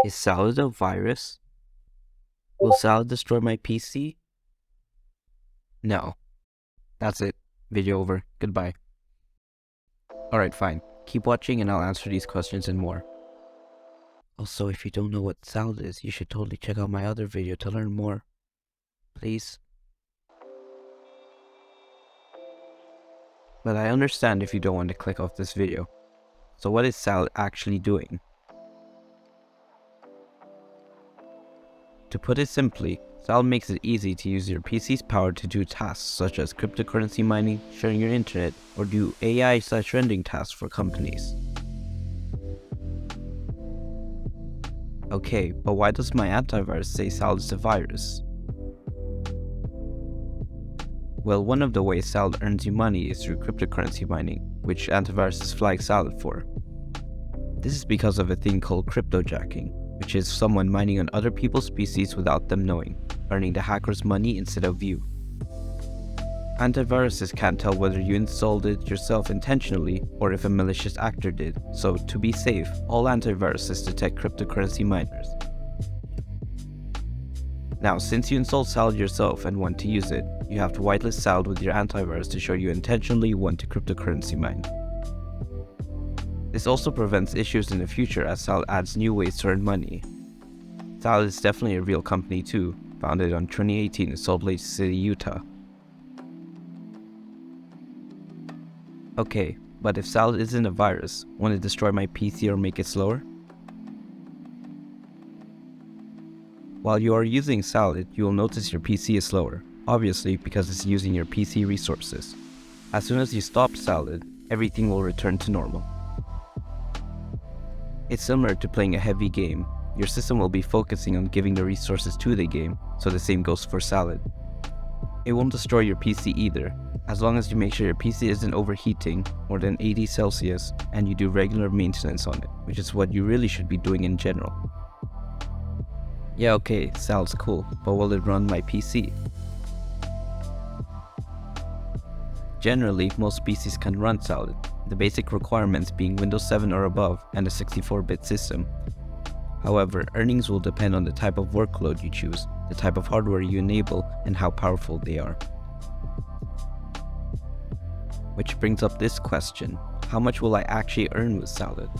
Is Salad a virus? Will Salad destroy my PC? No. That's it. Video over. Goodbye. Alright, fine. Keep watching and I'll answer these questions and more. Also, if you don't know what Salad is, you should totally check out my other video to learn more. Please. But I understand if you don't want to click off this video. So what is Salad actually doing? To put it simply, Salad makes it easy to use your PC's power to do tasks such as cryptocurrency mining, sharing your internet, or do AI/rendering tasks for companies. Okay, but why does my antivirus say Salad is a virus? Well, one of the ways Salad earns you money is through cryptocurrency mining, which antiviruses flag Salad for. This is because of a thing called cryptojacking, which is someone mining on other people's PCs without them knowing, earning the hackers money instead of you. Antiviruses can't tell whether you installed it yourself intentionally or if a malicious actor did, so to be safe, all antiviruses detect cryptocurrency miners. Now, since you installed Salad yourself and want to use it, you have to whitelist Salad with your antivirus to show you intentionally want to cryptocurrency mine. This also prevents issues in the future as Salad adds new ways to earn money. Salad is definitely a real company too, founded on 2018 in Salt Lake City, Utah. Okay, but if Salad isn't a virus, won't it destroy my PC or make it slower? While you are using Salad, you will notice your PC is slower, obviously because it's using your PC resources. As soon as you stop Salad, everything will return to normal. It's similar to playing a heavy game. Your system will be focusing on giving the resources to the game, so the same goes for Salad. It won't destroy your PC either, as long as you make sure your PC isn't overheating more than 80 Celsius and you do regular maintenance on it, which is what you really should be doing in general. Yeah, okay, Salad's cool, but will it run my PC? Generally, most PCs can run Salad, the basic requirements being Windows 7 or above and a 64-bit system. However, earnings will depend on the type of workload you choose, the type of hardware you enable, and how powerful they are. Which brings up this question: how much will I actually earn with Salad?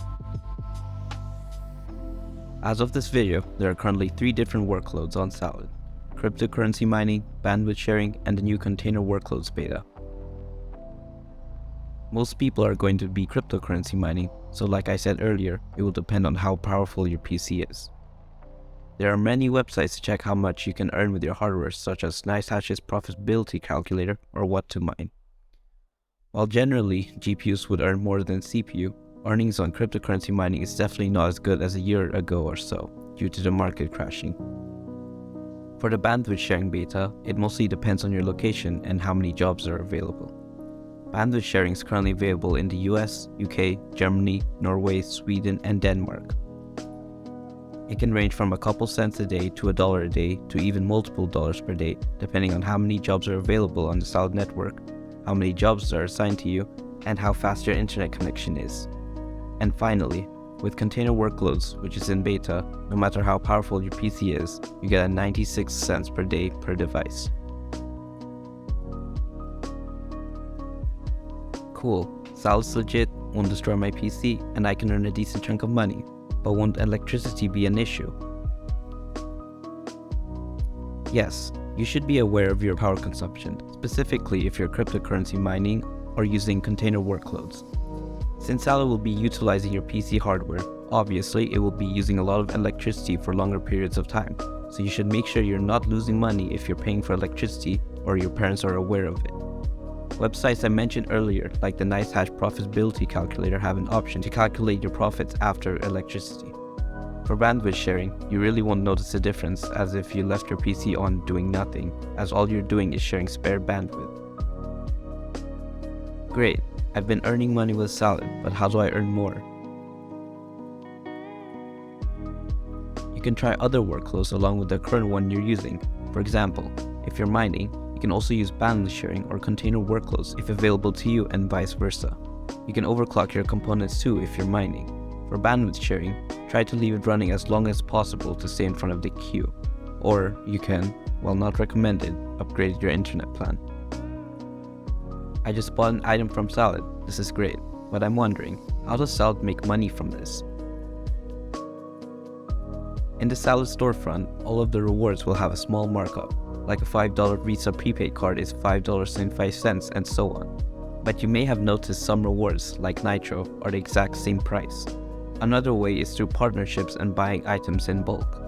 As of this video, there are currently 3 different workloads on Salad: cryptocurrency mining, bandwidth sharing, and the new container workloads beta. Most people are going to be cryptocurrency mining, so like I said earlier, it will depend on how powerful your PC is. There are many websites to check how much you can earn with your hardware, such as NiceHash's profitability calculator or what to mine. While generally GPUs would earn more than CPU, earnings on cryptocurrency mining is definitely not as good as a year ago or so, due to the market crashing. For the bandwidth sharing beta, it mostly depends on your location and how many jobs are available. Bandwidth sharing is currently available in the US, UK, Germany, Norway, Sweden, and Denmark. It can range from a couple cents a day to $1 a day to even multiple dollars per day, depending on how many jobs are available on the Salad network, how many jobs are assigned to you, and how fast your internet connection is. And finally, with container workloads, which is in beta, no matter how powerful your PC is, you get 96 cents per day per device. Cool, Salad's legit, won't destroy my PC, and I can earn a decent chunk of money, but won't electricity be an issue? Yes, you should be aware of your power consumption, specifically if you're cryptocurrency mining or using container workloads. Since Salad will be utilizing your PC hardware, obviously it will be using a lot of electricity for longer periods of time, so you should make sure you're not losing money if you're paying for electricity or your parents are aware of it. Websites I mentioned earlier, like the NiceHash profitability calculator, have an option to calculate your profits after electricity. For bandwidth sharing, you really won't notice a difference as if you left your PC on doing nothing, as all you're doing is sharing spare bandwidth. Great, I've been earning money with Salad, but how do I earn more? You can try other workloads along with the current one you're using. For example, if you're mining, you can also use bandwidth sharing or container workloads if available to you and vice versa. You can overclock your components too if you're mining. For bandwidth sharing, try to leave it running as long as possible to stay in front of the queue. Or you can, while not recommended, upgrade your internet plan. I just bought an item from Salad. This is great, but I'm wondering, how does Salad make money from this? In the Salad storefront, all of the rewards will have a small markup, like a $5 Visa prepaid card is $5.75 and so on. But you may have noticed some rewards, like Nitro, are the exact same price. Another way is through partnerships and buying items in bulk.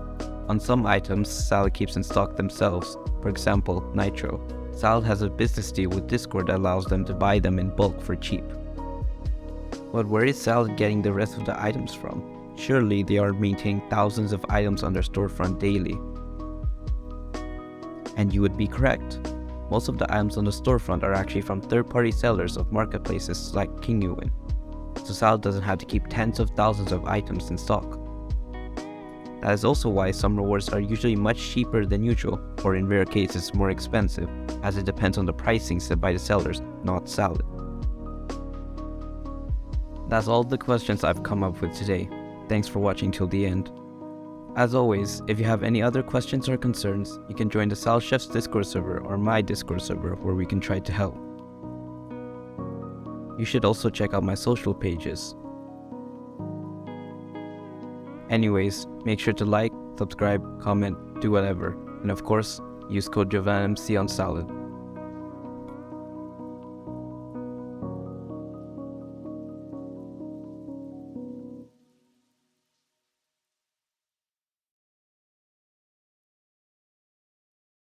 On some items, Salad keeps in stock themselves, for example, Nitro. Salad has a business deal with Discord that allows them to buy them in bulk for cheap. But where is Salad getting the rest of the items from? Surely they are maintaining thousands of items on their storefront daily. And you would be correct. Most of the items on the storefront are actually from third-party sellers of marketplaces like Kinguin. So Salad doesn't have to keep tens of thousands of items in stock. That is also why some rewards are usually much cheaper than usual, or in rare cases more expensive, as it depends on the pricing set by the sellers, not Salad. That's all the questions I've come up with today. Thanks for watching till the end. As always, if you have any other questions or concerns, you can join the Salad Chef's Discord server or my Discord server where we can try to help. You should also check out my social pages. Anyways, make sure to like, subscribe, comment, do whatever, and of course, use code JovanMC on Salad.